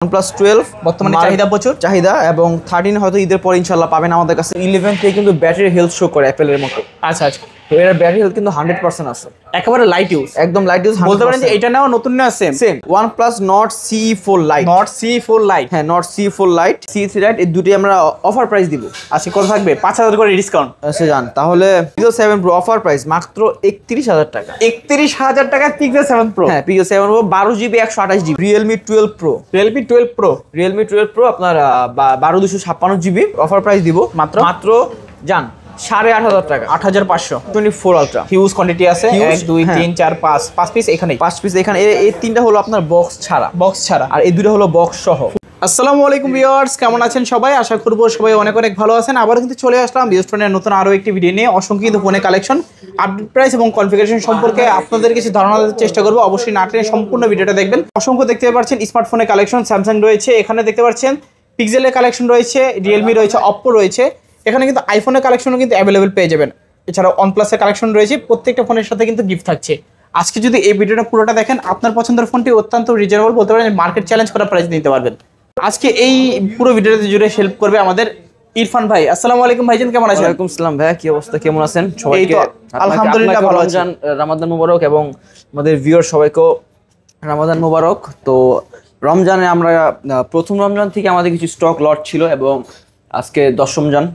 OnePlus 12 বর্তমানে চাহিদা প্রচুর চাহিদা এবং 13 হয়তো ঈদের পর ইনশাআল্লাহ পাবেন আমাদের কাছে। 11 থেকে কিন্তু ব্যাটারি হেলথ শো করে অ্যাপেলের মতো। আচ্ছা আচ্ছা, তো এর ব্যাটারি হেলথ কিন্তু 100% আছে, একেবারে লাইট ইউজ, একদম লাইট ইউজ। বলতে পারেন যে এটা নাও নতুন না same same OnePlus Nord CE4 Lite। Not C4 light, হ্যাঁ Nord CE4 Lite, CE3 Lite, এই দুটি আমরা অফার প্রাইস দিব। আজকে কত থাকবে? 5000 করে ডিসকাউন্ট। আচ্ছা জান, তাহলে Pixel 7 Pro অফার প্রাইস মাত্র 31000 টাকা। 31000 টাকায় Pixel 7 Pro। হ্যাঁ Pixel 7 Pro 12GB 128GB। Realme 12 Pro, Realme 12 Pro, Realme 12 Pro আপনার 12256GB অফার প্রাইস দিব মাত্র জান 8500 টাকা। 8500। 24 Ultra হিউজ কোয়ান্টিটি আছে, Huge, 1 2 হ্যাঁ। 3 4 5 পিস এখানেই, 5 পিস এখানে। এই তিনটা হলো আপনার বক্স ছাড়া, বক্স ছাড়া। আর এই দুটো হলো বক্স সহ। আসসালামু আলাইকুম ভিউয়ার্স, কেমন আছেন সবাই? আশা করব সবাই অনেক অনেক ভালো আছেন। আবার কিন্তু চলে আসলাম বিউস্টনের নতুন আরো একটি ভিডিও নিয়ে। অসংখ্য কিন্তু ফোনের কালেকশন, আপডেট প্রাইস এবং কনফিগারেশন সম্পর্কে আপনাদের কিছু ধারণা দেওয়ার চেষ্টা করব। অবশ্যই না টেনে সম্পূর্ণ ভিডিওটা দেখবেন। অসংখ্য দেখতে পাচ্ছেন স্মার্টফোনের কালেকশন, স্যামসাং রয়েছে, এখানে দেখতে পাচ্ছেন পিক্সেলের কালেকশন রয়েছে, রিয়েলমি রয়েছে, অপ্পো রয়েছে। এখানে কিন্তু আইফোনের কালেকশনও কিন্তু অ্যাভেলেবেল পেয়ে যাবেন। এছাড়াও OnePlus-এর কালেকশন রয়েছে, প্রত্যেকটা ফোনের সাথে কিন্তু গিফট থাকছে। আজকে যদি এই ভিডিওটা পুরোটা দেখেন, আপনার পছন্দের ফোনটি অত্যন্ত রিজনেবল, বলতে পারেন মার্কেট চ্যালেঞ্জ করা প্রাইস নিতে পারবেন। আজকে এই পুরো ভিডিওতে জুড়ে হেল্প করবে আমাদের ইরফান ভাই। আসসালামু আলাইকুম ভাইজান, কেমন আছেন? ওয়ালাইকুম আসসালাম ভাইয়া, কি অবস্থা, কেমন আছেন? সবাইকে আলহামদুলিল্লাহ ভালো আছি। রমাদান মুবারক এবং আমাদের ভিউয়ার সবাইকেও রমাদান মুবারক। তো রমজানে আমরা প্রথম রমজান থেকে আমাদের কিছু স্টক লট ছিল এবং আজকে 10 রমজান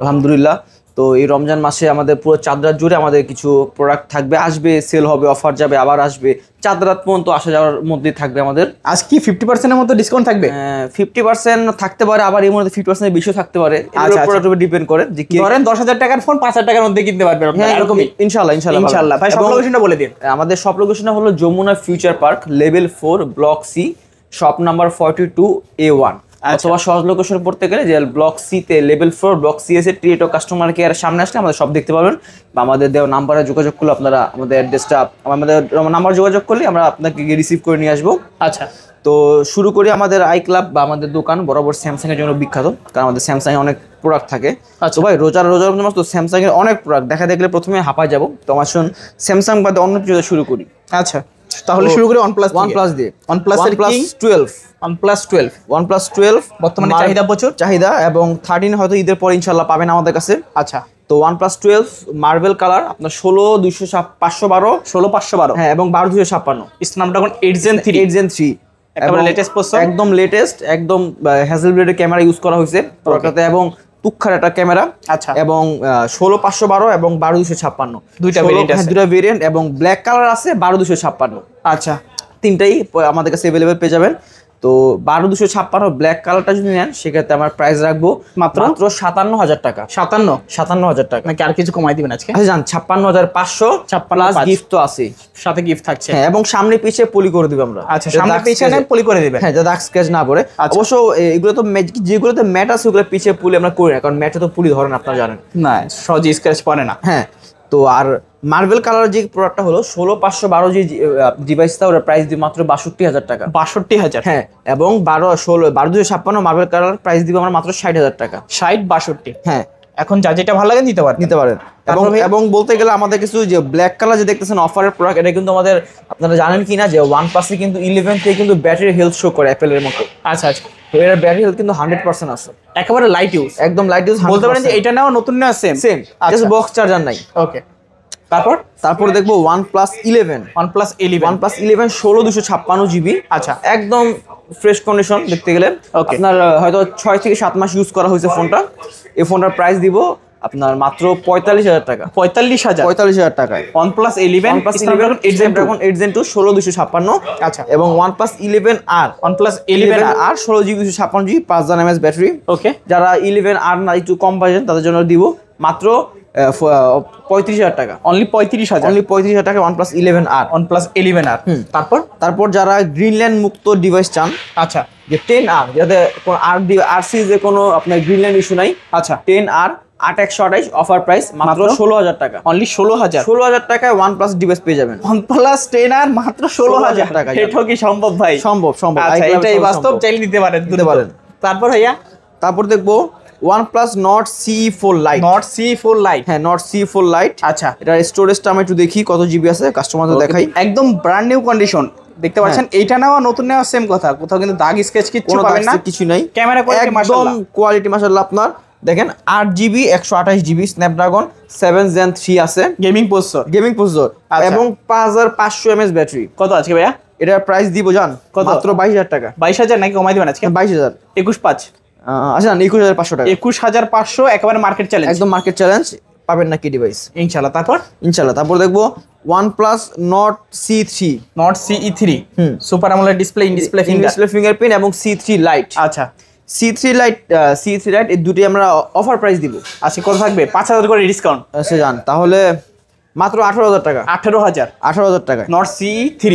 আলহামদুলিল্লাহ। তো এই রমজান মাসে আমাদের পুরো চাঁদ রাত জুড়ে আমাদের কিছু প্রোডাক্ট থাকবে, আসবে, সেল হবে, অফার যাবে, আবার আসবে, চাঁদ রাত পর্যন্ত আসা যাওয়ার মধ্যেই থাকবে আমাদের। আজ কি 50% এর মতো ডিসকাউন্ট থাকবে? 50% থাকতে পারে, আবার এর মধ্যে 50% বেশি থাকতে পারে। আচ্ছা, প্রোডাক্টের উপর ডিপেন্ড করে যে কি ধরেন 10000 টাকার ফোন 5000 টাকার মধ্যে কিনতে পারবেন আপনারা, এরকমই ইনশাআল্লাহ ইনশাআল্লাহ। ভাই সব লোকেশনটা বলে দিন। আমাদের সব লোকেশনটা হলো Jamuna future park, level 4, block C, shop number 42A1। অথবা সহজ লোকেশন পড়তে গেলে যে ব্লক সি তে level 4 block C S A ট্রিয়েটো কাস্টমার কেয়ারের সামনে আসলে আমাদের সব দেখতে পাবেন, বা আমাদের দেওয়া নাম্বারে যোগাযোগ করলে আপনারা আমাদের অ্যাড্রেসটা, আমাদের নাম্বার যোগাযোগ করলে আমরা আপনাকে রিসিভ করে নিয়ে আসবো। আচ্ছা, তো শুরু করি। আমাদের আই ক্লাব বা আমাদের দোকান বরাবর স্যামসাং এর জন্য বিখ্যাত, কারণ আমাদের স্যামসাং এর অনেক প্রোডাক্ট থাকে। আচ্ছা ভাই, রোজার তো স্যামসাং এর অনেক প্রোডাক্ট দেখা দেখলে প্রথমে হাঁপায় যাবো। তো আমার স্যামসাং বাদে অন্য কিছু শুরু করি। আচ্ছা, তাহলে শুরু করি OnePlus দিয়ে। OnePlus এর কিং 12, OnePlus 12 বর্তমানে চাহিদা প্রচুর, চাহিদা, এবং 13 হয়তো ঈদের পর ইনশাআল্লাহ পাবেন আমাদের কাছে। আচ্ছা, তো OnePlus 12 মার্বেল কালার আপনার 16 হ্যাঁ, এবং 12256 স্ন্যাপড্রাগন 8 Gen 3 একেবারে লেটেস্ট প্রসেসর, একদম লেটেস্ট, একদম হ্যাজেলব্লেডের ক্যামেরা ইউজ করা হয়েছে প্রোডাক্টটাতে, এবং তুক্ষার একটা ক্যামেরা। আচ্ছা, এবং 16512 এবং 12256 দুইটা ভেরিয়েন্ট আছে, দুইটা ভেরিয়েন্ট, এবং ব্ল্যাক কালার আছে 12256। আচ্ছা, তিনটাই আমাদের কাছে अवेलेबल পেয়ে যাবেন। তো 12256 ব্ল্যাক কালারটা যদি নেন সেক্ষেত্রে আমার প্রাইস রাখবো মাত্র 57000 টাকা। 57000 টাকা, নাকি আর কিছু কমাই দিবেন আজকে? আচ্ছা জান 56500 প্লাস গিফট তো আছে, সাথে গিফট থাকছে। হ্যাঁ, এবং সামনে পিছে পলি করে দিবে আমরা। আচ্ছা, সামনে পিছে পলি করে দিবেন, হ্যাঁ, যাতে দাগ স্ক্র্যাচ না পড়ে। অবশ্য এগুলো তো যেগুলোতে ম্যাট আছে ওগুলো পিছে পুলি আমরা করি না, কারণ ম্যাটে তো পুলি ধরেন, আপনারা জানেন না, সহজে স্ক্র্যাচ পড়ে না। হ্যাঁ, তো আর মার্বেল কালারের যে প্রোডাক্টটা হলো 16512 যে ডিভাইসটা, ওর প্রাইস দিয়ে মাত্র 62000 টাকা। 62000, হ্যাঁ, এবং 12256 মার্বেল কালার প্রাইস দিব আমরা মাত্র 60000 টাকা। 60 62, হ্যাঁ, এখন যা যেটা ভালো লাগে নিতে পারেন। এবং বলতে গেলে আমাদের কিছু যে ব্ল্যাক কালার যে দেখতেছেন অফারের প্রোডাক্ট, এটা কিন্তু আমাদের, আপনারা জানেন কিনা যে OnePlus-এ কিন্তু 11 থেকে কিন্তু ব্যাটারি হেলথ শো করে অ্যাপেলের মতো। আচ্ছা আচ্ছা, তো এর ব্যাটারি হেলথ কিন্তু 100% আছে, একেবারে লাইট ইউজ, একদম লাইট ইউজ। বলতে পারেন যে এটা নাও নতুন না সেম জাস্ট বক্স চার্জার নাই। ওকে, তারপর দেখবো OnePlus 11 16256GB। আচ্ছা, একদম ফ্রেশ কন্ডিশন দেখতে গেলে। আপনার হয়তো 6 থেকে 7 মাস ইউজ করা হয়েছে ফোনটা। এই ফোনটার প্রাইস দিব আপনার মাত্র 45000 টাকা। 45000 টাকায় OnePlus 11 Snapdragon 8 Gen 2 16256। আচ্ছা, এবং OnePlus 11R 16GB 256GB 5000 mAh battery. ওকে, যারা 11R না একটু কম বাজেট তাদের জন্য দিব মাত্র 35000 টাকা। অনলি 35000 টাকা OnePlus 11R। তারপর যারা গ্রিনল্যান্ড মুক্ত ডিভাইস চান, আচ্ছা, যে 10R, যাতে কোনো আর সিরিজে কোনো আপনার গ্রিনল্যান্ড ইস্যু নাই, আচ্ছা, 10R 8128 অফার প্রাইস মাত্র 16000 টাকা। অনলি 16000 টাকায় OnePlus ডিভাইস পেয়ে যাবেন। OnePlus 10R মাত্র 16000 টাকা। এটাও কি সম্ভব ভাই? সম্ভব। আচ্ছা, এটাই বাস্তব, চাইলে দিতে পারেন। তারপর ভাইয়া, তারপর দেখবো OnePlus Nord CE4 Lite। হ্যাঁ, Nord CE4 Lite। আচ্ছা, এটার স্টোরেজটা আমি একটু দেখি কত জিবি আছে, কাস্টমারদের দেখাই। একদম ব্র্যান্ড নিউ কন্ডিশন, দেখতে পাচ্ছেন এইটা নেওয়া নতুন নেওয়া সেম কথা, কোথাও কিন্তু দাগ স্কেচ কিছু কোনো পাবেন না, কিছু নাই, ক্যামেরা কোয়ালিটি একদম মাশাআল্লাহ। কোয়ালিটি মাশাআল্লাহ। আপনার দেখেন 8GB 128GB স্ন্যাপড্রাগন 7 Gen 3 আছে, গেমিং প্রসেসর, গেমিং প্রসেসর এবং 5500 mAh ব্যাটারি। কত আছে ভাইয়া? এটার প্রাইস দিব জান কত? মাত্র 22000 টাকা। 22000 নাকি কমাই দিবেন আজকে? 22000, 21,500, আচ্ছা 21500 টাকা, 21,500 একেবারে মার্কেট চ্যালেঞ্জ, একদম মার্কেট চ্যালেঞ্জ। পাবেন না কি ডিভাইস ইনশাআল্লাহ। তারপর ইনশাআল্লাহ। তারপর দেখবো OnePlus Nord C3, not CE3 hmm. Super AMOLED display, in display finger. Display fingerprint এবং C3 Lite। আচ্ছা C3 Lite, C3 Lite এই দুটি আমরা অফার প্রাইস দিব। আজকে কত থাকবে? 5000 করে ডিসকাউন্ট, সে জান তাহলে মাত্র 18000 টাকা, 18000। 18000 টাকায় নট CE3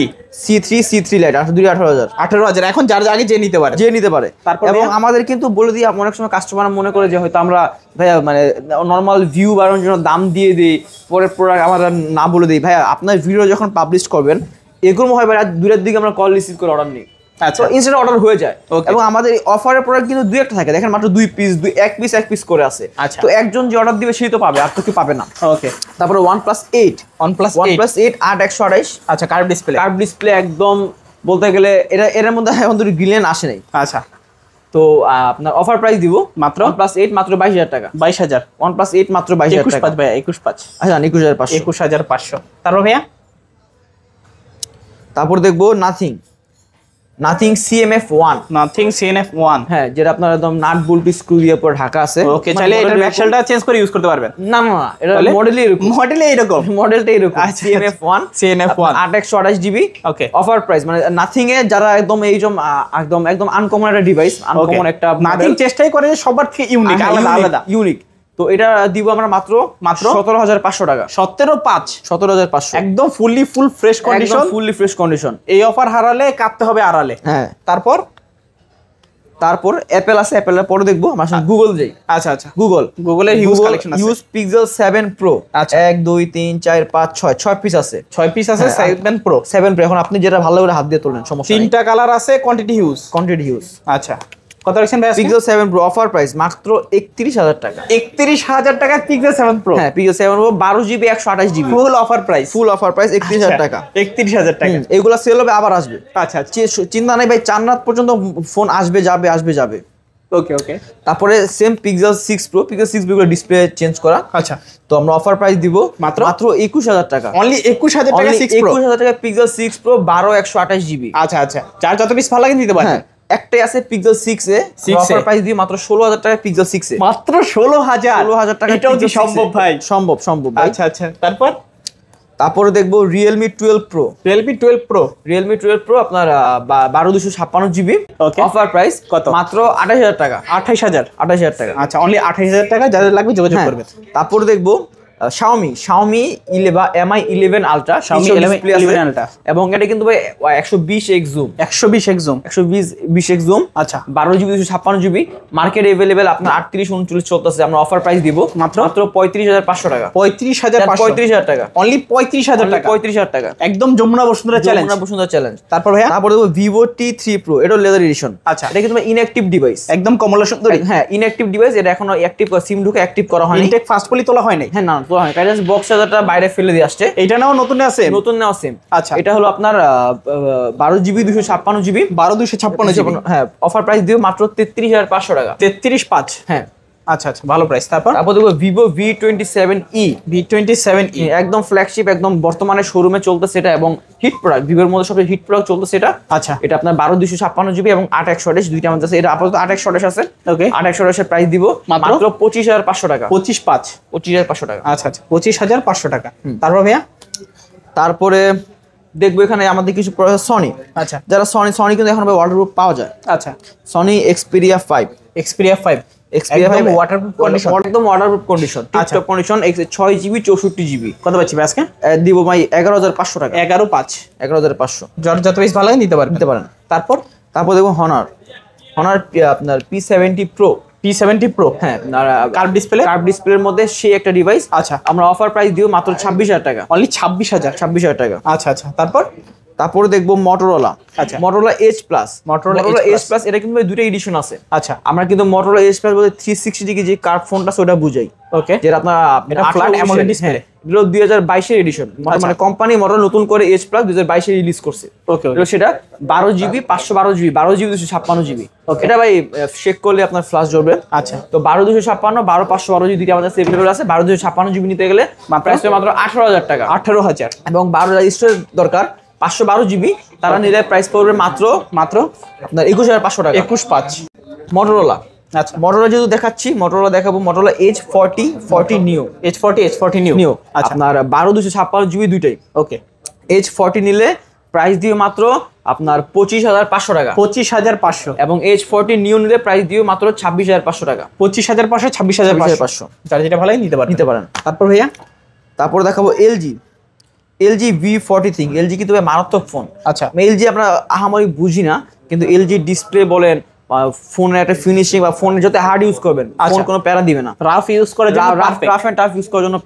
C3 Lite 18,000। 18000 এখন যার আগে যে নিতে পারে। যে নিতে পারে। তারপর এবং ভাইয়া? আমাদের কিন্তু বলে দিই, অনেক সময় কাস্টমার মনে করে যে হয়তো আমরা ভাইয়া মানে নর্মাল ভিউ বাড়ানোর জন্য দাম দিয়ে দিই, পরে প্রোডাক্ট আমরা না বলে দিই। ভাইয়া আপনার ভিডিও যখন পাবলিশ করবেন এরকম হয় ভাই রাত 2টার দিকে আমরা কল রিসিভ করে অর্ডার নিই, আচ্ছা তো ইনস্ট্যান্ট অর্ডার হয়ে যায়। Okay. এবং আমাদের অফারের প্রোডাক্ট কিন্তু 2-1টা থাকে, দেখেন মাত্র 2 পিস, এক পিস করে আছে। আচ্ছা। তো একজন যে অর্ডার দিবে সেই তো পাবে, আর তো কেউ পাবে না। ওকে। তারপরে OnePlus 8, OnePlus 8 OnePlus 8 8/128 আচ্ছা কার্ভ ডিসপ্লে। কার্ভ ডিসপ্লে, একদম বলতে গেলে এর মধ্যে এখন তো গ্রিলেন আসে নাই। আচ্ছা তো আপনার অফার প্রাইস দিব মাত্র OnePlus 8 মাত্র 22000 টাকা। 22000, OnePlus 8 মাত্র 22000 টাকা। 21,500 ভাইয়া, 21,500, আচ্ছা 21500। 21,500। তারপর ভাইয়া তারপর দেখবো নাথিং CMF1, নাথিং CNF1। হ্যাঁ যেটা আপনার একদম নাট বল্টু স্ক্রু দিয়ে পরে ঢাকা আছে। ওকে, চাইলে এটার ব্যাকশেলটা চেঞ্জ করে ইউজ করতে পারবেন। না না না, এটা তাহলে? মডেলই এরকম, মডেলে এরকম। মডেলটা এরকম। আচ্ছা, CMF1 CNF1 8/128GB ওকে। অফার প্রাইস, মানে নাথিং এ যারা একদম একদম আনকমন একটা ডিভাইস, আনকমন একটা নাথিং চেষ্টাই করে যে সবার থেকে ইউনিক, আলাদা আলাদা। ইউনিক। তো এটা দিব আমরা মাত্র 17500 টাকা। 17,500 17500 একদম full fresh condition. Fully fresh condition. এই অফার হারালে কাটতে হবে আড়ালে। হ্যাঁ। তারপর তারপর অ্যাপেল আছে, অ্যাপেলের পরে দেখবো আমরা গুগল যাই। আচ্ছা আচ্ছা, গুগলের হিউজ কালেকশন আছে। ইউজ Pixel 7 Pro, আচ্ছা। 1 2 3 4 5 6 পিস আছে। 6 পিস আছে, হ্যাঁ, 7 প্রো। 7 Pro, এখন আপনি যেটা ভালো করে হাত দিয়ে তোলেন, সমস্যা নেই। 3টা কালার আছে, কোয়ান্টিটি হিউজ। Quantity huge. আচ্ছা কত রাখছেন ভাই? Pixel 7 Pro অফার প্রাইস মাত্র 31000 টাকা। 31,000 টাকা Pixel 7 Pro। হ্যাঁ Pixel 7 Pro 12GB 128GB full offer price. Full offer price 31000 টাকা। 31,000 টাকা। এগুলা সেল হবে আবার আসবে। আচ্ছা আচ্ছা, চিন্তা নাই ভাই, 4 রাত পর্যন্ত ফোন আসবে যাবে। ওকে ওকে। তারপরে same Pixel 6 Pro, Pixel 6 Pro display change করা। আচ্ছা তো আমরা অফার প্রাইস দিব মাত্র 21000 টাকা। অনলি 21,000 টাকা 6 Pro। 21000 টাকা Pixel 6 Pro 12/128GB। আচ্ছা আচ্ছা, যার যত পিস ভালো লাগে নিতে পারেন। হ্যাঁ, একটাই আছে Pixel 6 এ, 6 অফার এ। প্রাইস দিয়ে মাত্র 16000 টাকা Pixel 6 এ। মাত্র 16,000। 16000 টাকা। এটাও কি সম্ভব ভাই? সম্ভব ভাই। আচ্ছা আচ্ছা, তারপর তারপরে দেখবো Realme 12 Pro। Realme 12 Pro। Realme 12 Pro আপনার 12256GB Okay. অফার প্রাইস কত? মাত্র 28000 টাকা। 28,000। 28000 টাকা। আচ্ছা অনলি 28,000 টাকা, যাদের লাগবে যোগাযোগ হ্যাঁ। করবেন। তারপর দেখবো Xiaomi 11 Mi 11 Ultra, Xiaomi 11 Ultra। এবং এটা কিন্তু ভাই 120x zoom, 120x zoom. 120x zoom. আচ্ছা 12GB 256GB মার্কেট अवेलेबल আপনার 38-39 চলতেছে। আমরা অফার প্রাইস দিব মাত্র 35500 টাকা। 35,500। 35000 টাকা। অনলি 35,000 টাকা। 35000 টাকা। একদম যমুনা বসুন্ধরা চ্যালেঞ্জ। বসুন্ধরা চ্যালেঞ্জ। তারপর ভাইয়া তারপর দেখবো Vivo T3 Pro, এটা লেদার এডিশন। আচ্ছা। এটা কিন্তু ইনঅ্যাক্টিভ ডিভাইস, একদম কমলা সুন্দরী। হ্যাঁ ইনঅ্যাক্টিভ ডিভাইস। এটা এখনো অ্যাক্টিভ সিম ঢুকে অ্যাক্টিভ করা হয়নি। ইনটেক ফাস্ট পলি তোলা হয় নাই। হ্যাঁ না তো হয়, কারণ বক্স চার্জারটা বাইরে ফেলে দিয়ে আসছে। এইটা নাও নতুন আছে, নতুন নেওয়া সিম। আচ্ছা। এটা হলো আপনার 12GB 256GB 12,256GB। হ্যাঁ অফার প্রাইস দিও মাত্র 33500 টাকা। 33,500। হ্যাঁ। আচ্ছা আচ্ছা, ভালো প্রাইস। তারপর তারপর দেখবো Vivo V27e, V27e একদম ফ্ল্যাগশিপ, একদম বর্তমানে শোরুমে চলতেছে এটা, এবং হিট প্রোডাক্ট, ভিভোর মধ্যে সবচেয়ে হিট প্রোডাক্ট চলতেছে এটা। আচ্ছা এটা আপনার 12256GB এবং 8128 দুইটা মধ্যে আছে। এটা আপাতত 8128 আছে। ওকে, 8128 এর প্রাইস দিব মাত্র মাত্র 25500 টাকা। 25,500। 25500 টাকা। আচ্ছা আচ্ছা, 25,500 টাকা। তারপর ভাইয়া তারপরে দেখবো এখানে আমাদের কিছু সনি, আচ্ছা যারা সনি কিন্তু এখন ওয়াটারপ্রুফ পাওয়া যায়। আচ্ছা, সনি Xperia 5, Xperia 5 একদম ওয়াটারপ্রুফ কন্ডিশন। একদম ওয়াটারপ্রুফ কন্ডিশন, আচ্ছা। Tiptop condition, 6GB 64GB। কত পাচ্ছি ভাই আজকে? দিব ভাই 11500 টাকা। 11,500। 11500 যার যত পিস ভালো লাগে নিতে পারেন। তারপর দেখবো Honor আপনার P70 Pro। P70 Pro হ্যাঁ কার্ভ ডিসপ্লের মধ্যে সেই একটা ডিভাইস। আচ্ছা, আমরা অফার প্রাইস দিও মাত্র 26000 টাকা। অনলি 26,000। 26000 টাকা। আচ্ছা আচ্ছা, তারপর তারপরে দেখবো মোটরোলা। আচ্ছা। Motorola edge plus. Motorola edge plus এটা কিন্তু দুটো এডিশন আছে। আচ্ছা। আমরা কিন্তু মোটরোলা এজ প্লাস বলতে 360 ডিগ্রি যে কার্ভ ফোনটা ওটা বুঝাই, ওকে। যেটা আপনার এটা flat AMOLED display। এগুলো 2022 এর এডিশন, মানে কোম্পানি মোটরোলা নতুন করে এজ প্লাস 2022 এ রিলিজ করছে। ওকে। সেটা 12 জিবি 512 জিবি 12 জিবি 256 জিবি। এটা ভাই চেক করলে আপনার ফ্ল্যাশ জ্বলবে। আচ্ছা। তো 12 256 12 512 জিবি আমাদের अवेलेबल আছে। 12 256 জিবি নিতে গেলে প্রাইস মাত্র 18000 টাকা। 18000। এবং 12 স্টোরেজ দরকার 512 জিবি, তারা নিলে প্রাইস পড়বে মাত্র আপনার 21500 টাকা। 215। মোটরোলা। আচ্ছা। মোটরোলা যেহেতু দেখাচ্ছি, মোটরোলা দেখাবো Motorola age 40 new. H40 new. আচ্ছা। আপনার 12 256 জিবি দুইটাই। ওকে। এজ 40 নিলে প্রাইস দিয়ে মাত্র আপনার 25500 টাকা। 25500। এবং এজ 40 নিউ নিলে প্রাইস দিয়ে মাত্র 26500 টাকা। 25500 26500। যার যেটা ভালো লাগে নিতে পারেন। তারপর ভাইয়া তারপর দেখাবো এলজি V40 এলজি কিন্তু ভাই মারাত্মক ফোন। আচ্ছা। এলজি আমরা আহামরি বুঝি না, কিন্তু এলজি ডিসপ্লে বলেন, ফোনের একটা ফিনিশিং বা ফোনের যত হার্ড ইউজ করবেন ফোন কোনো প্যারা দিবে না। রাফ ইউজ করার জন্য রাফ এন্ড টাফ ইউজ করার জন্য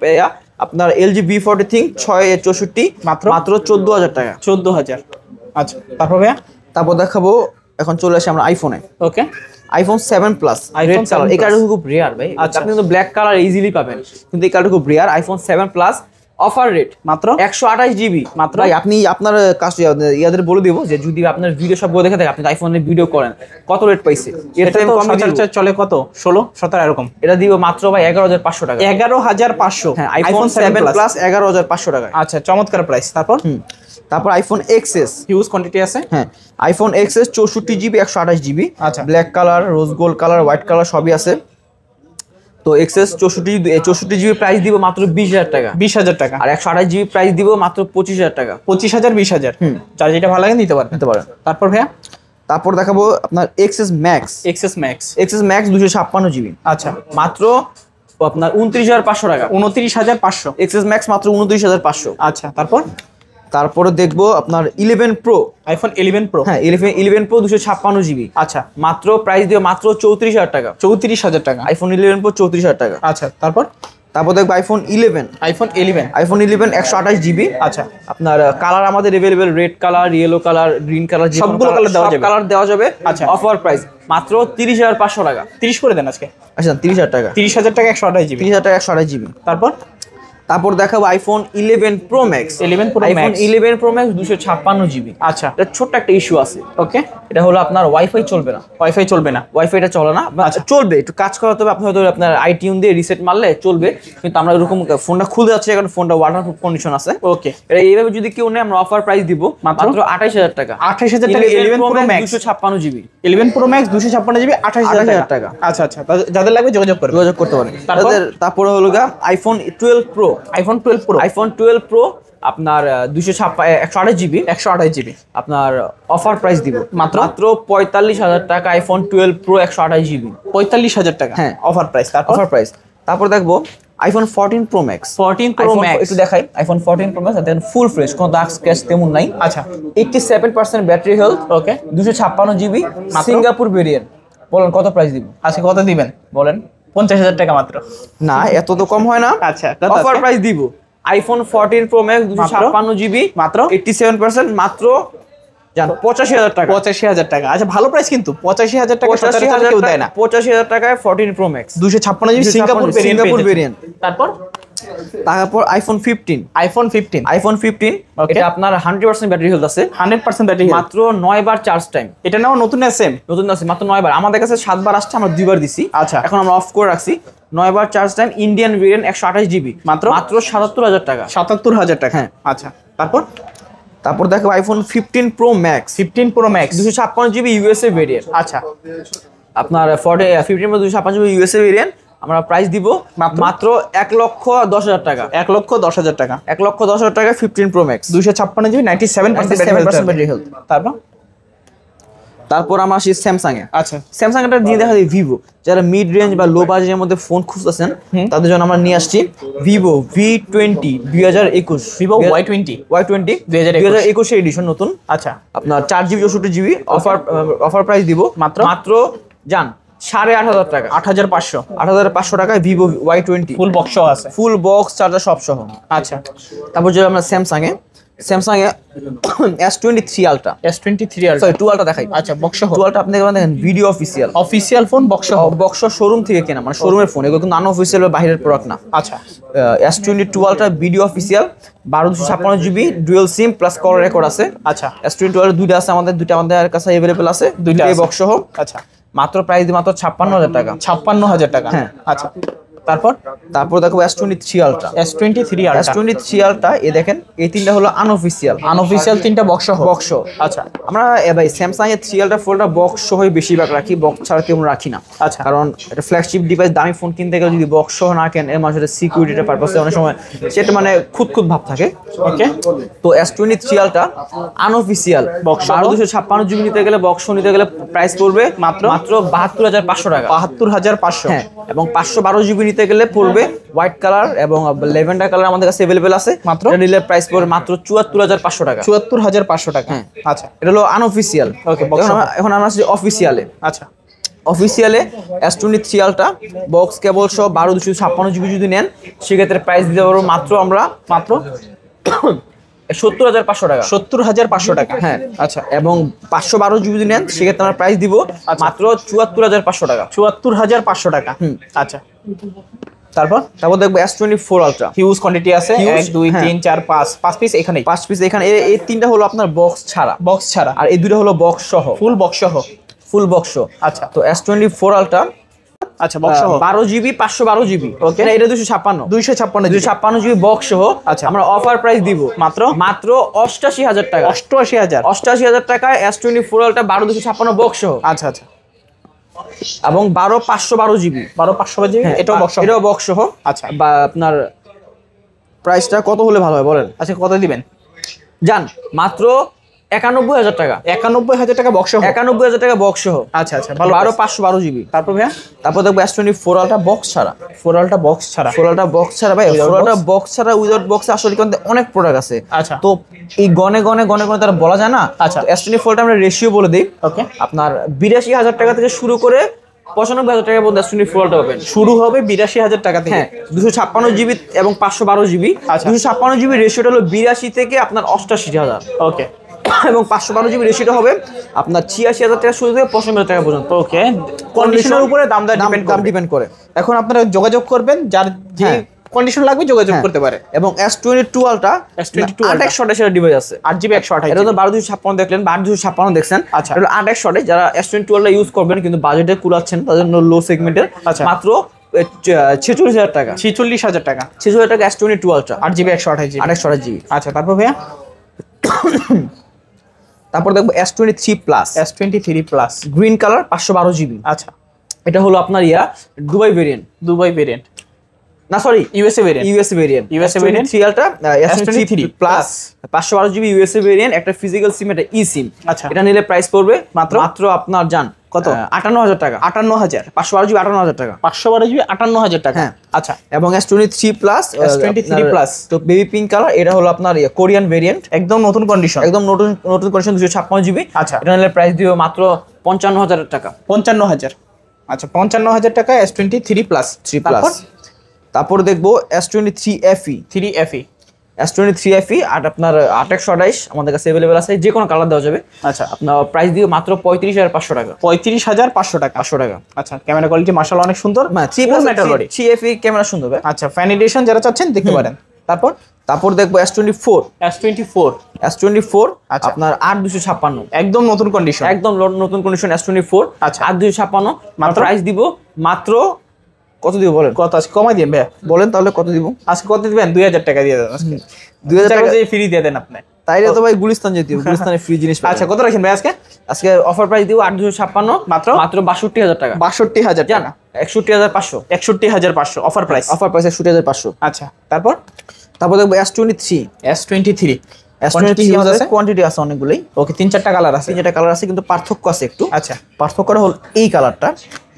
আপনার এলজি V40 664 মাত্র 14000 টাকা। 14000। আচ্ছা। তারপর ভাইয়া তারপর দেখাবো, এখন চলে আসি আমরা আইফোনে। Okay. IPhone 7 plus red colour. এই কালারটা খুব রেয়ার ভাই। আপনি কিন্তু ব্ল্যাক কালার ইজিলি পাবেন, কিন্তু এই কালারটা খুব rare. IPhone 7 plus offer rate মাত্র 128 জিবি মাত্র। ভাই আপনি আপনার কাজ ইয়াদের বলে দেবো যে যদি আপনার ভিডিও সবগুলো দেখে থাকে, আপনি আইফোনের ভিডিও করেন, কত রেট পাইছে? এর টাইম কম চলে কত 16 17 এরকম। এটা দিব মাত্র ভাই 11500 টাকা। 11500। হ্যাঁ, আইফোন 7 প্লাস 11500 টাকা। আচ্ছা, চমৎকার প্রাইস। তারপর আইফোন এক্সএস হিউজ কোয়ান্টিটি আছে। হ্যাঁ, আইফোন এক্সএস 64 জিবি 128 জিবি। আচ্ছা। Black colour, rose gold colour, white colour সবই আছে। তো এক্সএস 64 জিবি প্রাইস দিব মাত্র 20000 টাকা। 20000 টাকা। আর 128 জিবি প্রাইস দিব মাত্র 25000 টাকা। 25000 20000। যার যেটা ভালো লাগে নিতে পারেন। তারপর ভাইয়া তারপর দেখাবো আপনার XS max. XS max 256 GB. আচ্ছা। মাত্র আপনার 29500 টাকা। 29500। এক্সএস ম্যাক্স মাত্র 29500। আচ্ছা। তারপরে দেখবো আপনার 11 প্রো, আইফোন 11 প্রো। হ্যাঁ 11 প্রো 256 জিবি। আচ্ছা। মাত্র প্রাইস দিয়ে মাত্র 34000 টাকা। 34000 টাকা। আইফোন 11 প্রো 34000 টাকা। আচ্ছা। তারপর দেখবো আইফোন 11 128 জিবি। আচ্ছা। আপনার কালার আমাদের available red colour, yellow colour, green colour, সবগুলো কালার দেওয়া যাবে। আচ্ছা। অফার প্রাইস মাত্র 30500 টাকা। 30 করে দেন আজকে। আচ্ছা, 30000 টাকা। 30000 টাকা 128 জিবি। 30000 টাকা 128 জিবি। তারপর দেখাবো iPhone 11 pro max. IPhone 11 pro max 256 GB. আচ্ছা। এটা ছোট্ট একটা ইস্যু আছে। ওকে। এটা হলো আপনার ওয়াইফাই চলবে না। ওয়াইফাইটা চলে না। আচ্ছা, চলবে, একটু কাজ করাতে হবে। আপনি হয়তো আপনার আইটিউন দিয়ে রিসেট মারলে চলবে, কিন্তু আমরা এরকম ফোনটা খুলে যাচ্ছে কারণ ফোনটা ওয়াটারপ্রুফ কন্ডিশন আছে। ওকে। এটা এইভাবে যদি কেউ নেয়, আমরা অফার প্রাইস দিব মাত্র 28000 টাকা। 28000 টাকা 11 pro max 256 GB. 11 pro max 256 GB 28000 টাকা। আচ্ছা। যাদের লাগবে যোগাযোগ করতে পারেন। তারপরে হলো আইফোন 12 প্রো। আইফোন 12 প্রো আপনার 128 জিবি। আপনার অফার প্রাইস দিব মাত্র 45000 টাকা। আইফোন 12 প্রো 128 জিবি 45000 টাকা। হ্যাঁ, অফার প্রাইস। তারপর দেখবো আইফোন 14 প্রো ম্যাক্স। একটু দেখাই আইফোন 14 প্রো ম্যাক্স। দেন ফুল ফ্রেশ, কোনো দাগ স্ক্র্যাচ তেমন নাই। আচ্ছা। 87% ব্যাটারি হেলথ। ওকে। 256 জিবি সিঙ্গাপুর ভেরিয়েন্ট। বলেন কত প্রাইস দিব? আচ্ছা, কত দিবেন বলেন? 50000 টাকা মাত্র। না, এত তো কম হয় না। আচ্ছা, অফার প্রাইস দিব আইফোন 14 প্রো ম্যাক্স 256 জিবি মাত্র 87% মাত্র 85000 টাকা। 85000 টাকা। আচ্ছা, ভালো প্রাইস কিন্তু 85000 টাকা সচরাচর কেউ দেয় না। 85000 টাকায় 14 pro max 256 GB Singapore variant. তারপর আইফোন 15 এটা আপনার 100% ব্যাটারি হেলথ আছে। 100% ব্যাটারি মাত্র 9 বার চার্জ টাইম। এটা নাও নতুন আছে মাত্র 9 বার। আমাদের কাছে 7 বার আসছে, আমরা 2 বার দিছি। আচ্ছা। এখন আমরা অফ করে রাখছি। 9 বার charge time, Indian variant 128 GB মাত্র 77000 টাকা। 77000 টাকা। হ্যাঁ। আচ্ছা। তারপর দেখো iPhone 15 pro max 256 GB USA variant. আচ্ছা। আপনার 15 প্রো 256 জিবি ইউএসএ ভেরিয়েন্ট আমরা প্রাইস দিব মাত্র 1,10,000 টাকা। 1,10,000 টাকা। 1,10,000 টাকা 15 pro max 256 GB 97% battery health. তারপর আমরা আসি স্যামসাং এ। আচ্ছা। স্যামসাং এটা নিয়ে দেখা যায় ভিভো, যারা মিড রেঞ্জ বা লো বাজেটের মধ্যে ফোন খুঁজতেছেন তাদের জন্য আমরা নিয়ে আসছি Vivo V20 2021। Vivo Y20 2021 addition নতুন। আচ্ছা। আপনার 4GB 64 জিবি অফার প্রাইস দিব মাত্র জান 8500 টাকা। 8500 টাকায় ভিভো Y20 ফুল বক্স আছে, ফুল বক্স চার্জার সব সহ। আচ্ছা। তারপর যে আমরা Samsung A Samsung S23 ultra, S23 ultra, sorry 2 ultra দেখাই। আচ্ছা বক্স সহ, 2 আলট্রা আপনি দেখেন video official, official phone box সহ, বক্স শোরুম থেকে কেনা, মানে শোরুমের ফোন, এগুলো কিন্তু নন অফিসিয়াল বা বাইরের প্রোডাক্ট না। আচ্ছা S22 ultra video official, 1256 GB dual SIM plus call record আছে। আচ্ছা S22 আলট্রা দুইটা আছে আমাদের, দুইটা আমাদের কাছে अवेलेबल আছে, দুইটা দুইটাই আছে। বক্স সহ। আচ্ছা মাত্র প্রাইস দিই মাত্র 56,000 টাকা। 56,000 টাকা। হ্যাঁ। আচ্ছা তারপর দেখো S23 ultra, S23 ultra, S23 ultra এ দেখেন এই তিনটা হলো আনঅফিসিয়াল, আনঅফিসিয়াল তিনটা বক্স সহ। বক্স। আচ্ছা আমরা ভাই স্যামসাং এর 3 আলট্রা 4টা বক্স সহই বেশিরভাগ রাখি, বক্স ছাড়া তেমন রাখি না। আচ্ছা কারণ এটা ফ্ল্যাগশিপ ডিভাইস, দামি ফোন কিনতে গেলে যদি বক্স সহ না কেন, এর মাঝে সিকিউরিটির পারপাসে অনেক সময় সেটা মানে খুঁত ভাব থাকে। ওকে, তো S23 আলট্রা আনঅফিসিয়াল Box সহ। 1256 জিবি নিতে গেলে, বক্স নিতে গেলে প্রাইস পড়বে মাত্র 72,500 টাকা। 72,500। হ্যাঁ, এবং 512 জিবি নিতে গেলে পড়বে হোয়াইট কালার এবং লেভেন্ডার কালার আমাদের কাছে अवेलेबल আছে। মাত্র এটা নিলে প্রাইস পড়বে মাত্র 74,500 টাকা। 74,500 টাকা। হ্যাঁ। আচ্ছা এটা হলো আনঅফিসিয়াল। ওকে, box সহ। এখন আমরা আসছি অফিসিয়ালে। আচ্ছা অফিসিয়ালে S23 আলট্রা বক্স কেবল সহ 1256 জিবি যদি নেন, সেক্ষেত্রে প্রাইস দিতে পারবো মাত্র আমরা মাত্র 70,500 টাকা। 70,500 টাকা। হ্যাঁ, আচ্ছা এবং 512 জিবি যদি নেন, সেক্ষেত্রে আমরা প্রাইস দিব মাত্র 74,500 টাকা। 74,500 টাকা। আচ্ছা তারপর দেখবো S24 আলট্রা, হিউজ কোয়ান্টিটি আছে, Huge, 1 2 হ্যাঁ। 3 4 5 পিস এখানেই, 5 পিস এখানে। এই তিনটা হলো আপনার বক্স ছাড়া, বক্স ছাড়া, আর এই দুটো হলো বক্স সহ, ফুল বক্স সহ। Full box. আচ্ছা তো S24 আলট্রা আচ্ছা বক্স সহ 12 জিবি 512 জিবি, ওকে, এটা 256 256 জিবি বক্স সহ। আচ্ছা। আমরা অফার প্রাইস দিব মাত্র 88,000 টাকা। 88,000। 88,000 টাকায় S24 আলট্রা 12 বক্স সহ, আচ্ছা আচ্ছা এবং 512 জিবি, 512 জিবি, এটাও বক্স সহ। এটাও বক্স সহ। আচ্ছা বা আপনার প্রাইসটা কত হলে ভালো হয় বলেন? আচ্ছা কত দিবেন? জান মাত্র 91,000 টাকা। 91,000 টাকা বক্স সহ। 91,000 টাকা বক্স সহ। আচ্ছা আচ্ছা ভালো। 512 জিবি। তারপর ভাইয়া তারপর দেখবো S24 আলট্রা বক্স ছাড়া, 4 আলট্রা বক্স ছাড়া। 4 আলট্রা বক্স ছাড়া ভাই, Without 4 আলট্রা বক্স ছাড়া উইদাউট বক্সে আসলে কিন্তু অনেক প্রোডাক্ট আছে। আচ্ছা তো এই গনে তারা বলা যায় না। আচ্ছা। S24 টা আমরা রেশিও বলে দিই। ওকে, আপনার 82,000 টাকা থেকে শুরু করে 95,000 টাকা পর্যন্ত S24 আলট্রা পাবেন। শুরু হবে 82,000 টাকা থেকে। হ্যাঁ, 256 জিবি এবং 512 জিবি। আচ্ছা। 256 জিবি রেশিওটা হলো 82 থেকে আপনার 88,000, ওকে, এবং 512 জিবি রেশিওটা হবে আপনার 86,000 টাকা শুরু থেকে 95,000 টাকা পর্যন্ত। ওকে, কন্ডিশনের উপরে দাম ডিপেন্ড করে। এখন আপনারা যোগাযোগ করবেন, যার যে হ্যাঁ। কন্ডিশন লাগবে যোগাযোগ করতে পারে। এবং S22 ultra S22 Ultra 8/128 device আছে। 8GB 128 এটা তো 12,256 দেখলেন, 12,256 দেখছেন। আচ্ছা। এটা 8/128। যারা S22 আলট্রা ইউজ করবেন কিন্তু বাজেটে কুলাচ্ছেন, তাদের জন্য লো সেগমেন্টের, আচ্ছা। মাত্র 46,000 টাকা। 46,000 টাকা। 46,000 টাকা S22 ultra 8GB 128 GB. 8/128 GB. আচ্ছা তারপর ভাইয়া তারপর দেখবো S23 plus, S23 plus green colour 512 GB. আচ্ছা এটা হলো আপনার দুবাই ভেরিয়েন্ট, দুবাই ভেরিয়েন্ট না sorry USA variant, USA variant. USA variant, S23 ultra S23 S23 plus 512 GB USA variant, একটা ফিজিক্যাল সিম, একটা ই সিম। আচ্ছা। এটা নিলে প্রাইস পড়বে মাত্র আপনার জান কত? 58,000 টাকা। 58,000। 512 জিবি 58,000 টাকা। 512 জিবি 58,000 টাকা। হ্যাঁ। আচ্ছা এবং S23 প্লাস, S23 plus। তো বেবি পিঙ্ক কালার, এটা হলো আপনার কোরিয়ান ভেরিয়েন্ট, একদম নতুন কন্ডিশন, একদম নতুন কন্ডিশন, 256 জিবি। আচ্ছা। এটা নিলে প্রাইস দিও মাত্র 55,000 টাকা। 55,000। আচ্ছা 55,000 টাকা S23 প্লাস 3 প্লাস। তারপর দেখবো S23 FE, 3FE। S23 FE আর আপনার 8/128 আমাদের কাছে अवेलेबल আছে, যে কোনো কালার দেওয়া যাবে। আচ্ছা আপনার প্রাইস দিও মাত্র 35,500 টাকা। 35,500 টাকা। 500 টাকা। আচ্ছা ক্যামেরা কোয়ালিটি মাশাআল্লাহ অনেক সুন্দর। হ্যাঁ, 3 FE ক্যামেরা সুন্দর ভাই। আচ্ছা ফ্যান এডিশন যারা চাচ্ছেন দেখতে পারেন। তারপর দেখবো S24, S24 আচ্ছা। আপনার 8/256 একদম নতুন কন্ডিশন, একদম নতুন কন্ডিশন S24। আচ্ছা। 8/256 মাত্র? প্রাইস দিব মাত্র কত দিব বলেন? কত আছে কমাই দিন ভাই? বলেন তাহলে কত দিব? আজকে কত দিবেন? 2,000 টাকা দিয়ে দেন আজকে। 2,000 টাকা ফ্রি দিয়ে দেন আপনি। তাইলে তো ভাই গুলিস্তান যেতে হবে, গুলিস্তানে ফ্রি জিনিস পাবেন। আচ্ছা কত রাখেন ভাই আজকে? আজকে অফার প্রাইস দিব 8/256 মাত্র 62,000 টাকা। 62,000 জান টাকা। 61,500 61,500 অফার প্রাইস। Offer price 61,500। আচ্ছা তারপর দেখবো S23 S23 কোয়ান্টিটি আছে অনেকগুলোই। ওকে 3-4টা কালার আছে, 3-4টা কালার আছে, কিন্তু পার্থক্য আছে একটু। আচ্ছা পার্থক্যটা হল এই কালারটা,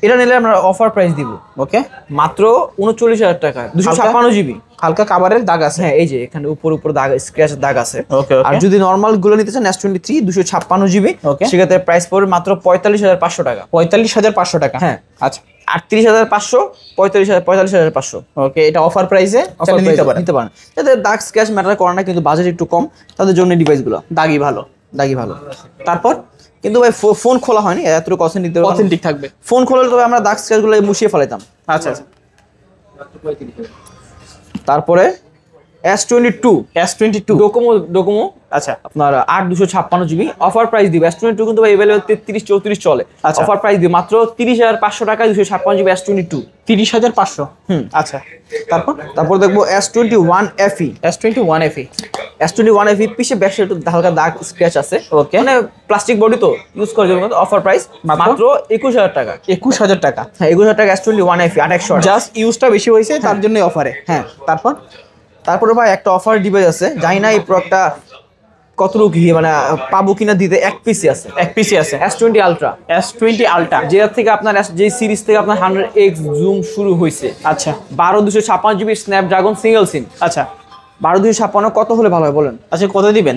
এটা নিলে আমরা অফার প্রাইস দিব ওকে, মাত্র 39,000 টাকা, 256 জিবি। হালকা কাভারের দাগ আছে, হ্যাঁ এই যে এখানে উপর দাগ, স্ক্র্যাচ দাগ আছে। ওকে, আর যদি নরমাল গুলো নিতে চান S23 256 জিবি, ওকে, সেক্ষেত্রে প্রাইস পড়বে মাত্র 45,500 টাকা। 45,500 টাকা। হ্যাঁ আচ্ছা, 38,500, 45,500। ওকে, এটা অফার প্রাইসে নিতে পারেন। যাদের দাগ স্ক্র্যাচ ম্যাটার করে না কিন্তু বাজেট একটু কম, তাদের জন্য ডিভাইসগুলো দাগই ভালো। তারপর কিন্তু ভাই ফোন খোলা হয়নি, এতটুকু কথা নিতে হবে, অথেন্টিক থাকবে। ফোন খোলালে তবে আমরা দাগ স্ক্র্যাচগুলো মুছিয়ে ফেলাইতাম। আচ্ছা আচ্ছা। তারপরে S22 ডোকোমো, আচ্ছা আপনার 8 256 জিবি অফার প্রাইস দিব। S22 কিন্তু ভাই अवेलेबल 33 34 চলে। আচ্ছা, অফার প্রাইস দিব মাত্র 30,500 টাকায় 256 জিবি S22। 30,500। আচ্ছা, তারপর দেখবো S21 FE। S21 FE, S21 FE পিছে ব্যাক সাইডে একটু হালকা দাগ স্ক্র্যাচ আছে। ওকে, মানে প্লাস্টিক বডি তো ইউজ করার জন্য অফার প্রাইস মাত্র 21,000 টাকা। 21,000 টাকা। হ্যাঁ 21,000 টাকা S21 FE 800। জাস্ট ইউজটা বেশি হয়েছে তার জন্য অফারে। হ্যাঁ তারপরে ভাই একটা অফার ডিভাইস আছে, জানি না এই প্রোডাক্টটা কতটুকু মানে পাবো কিনা দিতে, এক পিসি আছে। S20 Ultra। S20 Ultra যে থেকে আপনার যে সিরিজ থেকে আপনার 100x জুম শুরু হয়েছে। আচ্ছা, 12 256 জিবি স্ন্যাপড্রাগন সিঙ্গেল সিম। আচ্ছা, 12 256 কত হলে ভালো হয় বলেন? আচ্ছা, কত দিবেন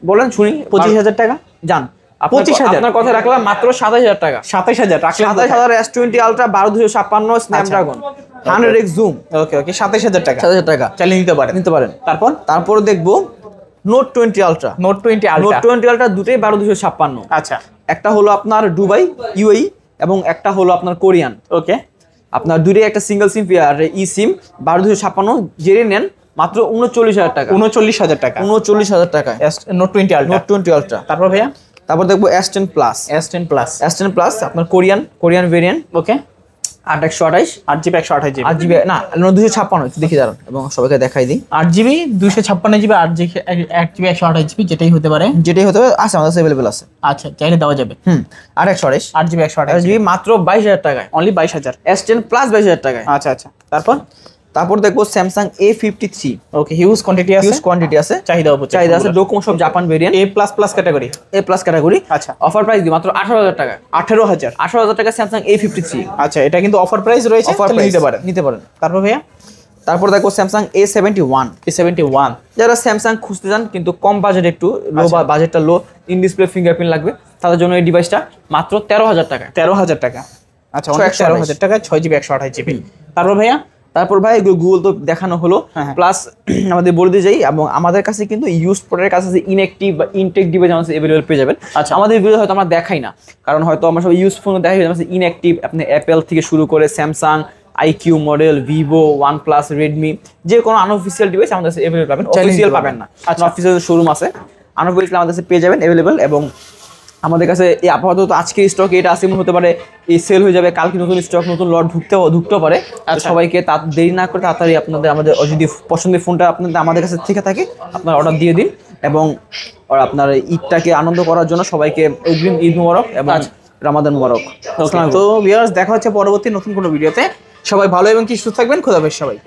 বলেন শুনি। 25,000 টাকা। যান 25,000, আপনার কথা রাখলাম মাত্র 27,000 টাকা। 27,000 রাখলেন। 27,000 S20 Ultra 12 256 Snapdragon 100x zoom. ওকে, 27,000 টাকা। 27,000 টাকা চালিয়ে নিতে পারেন। তারপর দেখবো Note 20 Ultra। Note 20 Ultra দুটোই 12 256। আচ্ছা, একটা হলো আপনার দুবাই UAE এবং একটা হলো আপনার কোরিয়ান। ওকে, আপনার দুটোই একটা সিঙ্গেল সিম আর ই সিম 12 256 জেনে নেন মাত্র 39,000 টাকা। 39,000 টাকা। 39,000 টাকায় Note 20 Ultra। Note 20 Ultra। তারপর দেখবো S10 Plus। S10 Plus আপনার কোরিয়ান ভেরিয়েন্ট। ওকে, 8/128 8GB 128GB 8GB না 256 দেখি দাঁড়ান এবং সবাইকে দেখাই দিই। 8GB 256GB 8GB 128GB যেটাই হতে পারে আছে আমাদের কাছে अवेलेबल আছে। আচ্ছা, চাইলে দেওয়া যাবে। 8/128 8GB 128GB মাত্র 22,000 টাকায়। অনলি 22,000। S10 Plus 22,000 টাকায়। আচ্ছা, তারপর দেখবো Samsung A53। ওকে, হিউজ কোয়ান্টিটি আছে, চাহিদা আছে। ডোকোমো সব জাপান ভেরিয়েন্ট, A++ ক্যাটাগরি। আচ্ছা অফার প্রাইস দিই মাত্র 18,000 টাকা। 18,000 টাকা Samsung A53। আচ্ছা, এটা কিন্তু অফার প্রাইস রয়েছে, নিতে পারেন। তারপর দেখো Samsung A71। যারা Samsung খুঁজতে চান কিন্তু কম বাজেট, একটু লো বাজেটটা লো, ইন ডিসপ্লে ফিঙ্গারপ্রিন্ট লাগবে, তাদের জন্য এই ডিভাইসটা মাত্র 13,000 টাকা। 13,000 টাকা। আচ্ছা, 13,000 টাকা 6GB 128GB। তারপর ভাই গুগল তো দেখানো হলো, প্লাস আমাদের বলে দিয়ে যাই এবং আমাদের কাছে কিন্তু ইউজ প্রোডাক্টের কাছে ইনঅ্যাক্টিভ বা ইনটেক ডিভাইস আমাদের अवेलेबल পেয়ে যাবেন। আচ্ছা, আমাদের ভিডিও হয়তো আমরা দেখাই না, কারণ হয়তো আমরা সব ইউজ ফোন দেখাই, ইনঅ্যাক্টিভ আপনি অ্যাপেল থেকে শুরু করে Samsung, IQ model, Vivo, OnePlus, Redmi, যে কোনো আনঅফিসিয়াল ডিভাইস আমাদের কাছে अवेलेबल পাবেন। অফিসিয়াল পাবেন না, অফিসিয়াল শোরুম আছে, আনঅফিসিয়াল আমাদের কাছে পেয়ে যাবেন अवेलेबल। এবং আমাদের কাছে এই আপাতত আজকের স্টক এটা আছে, হতে পারে এই সেল হয়ে যাবে, কালকে নতুন স্টক নতুন লট ঢুকতেও পারে। সবাইকে দেরি না করে তাড়াতাড়ি আমাদের যদি পছন্দের ফোনটা আপনাদের আমাদের কাছে থেকে থাকে আপনারা অর্ডার দিয়ে দিন, এবং আপনার ঈদটাকে আনন্দ করার জন্য সবাইকে অগ্রিম ঈদ মোবারক এবং রমাদান মোবারক। তো ভিউয়ার্স, দেখা হচ্ছে পরবর্তী নতুন কোনো ভিডিওতে। সবাই ভালো এবং সুস্থ থাকবেন। খোদা হাফেজ সবাই।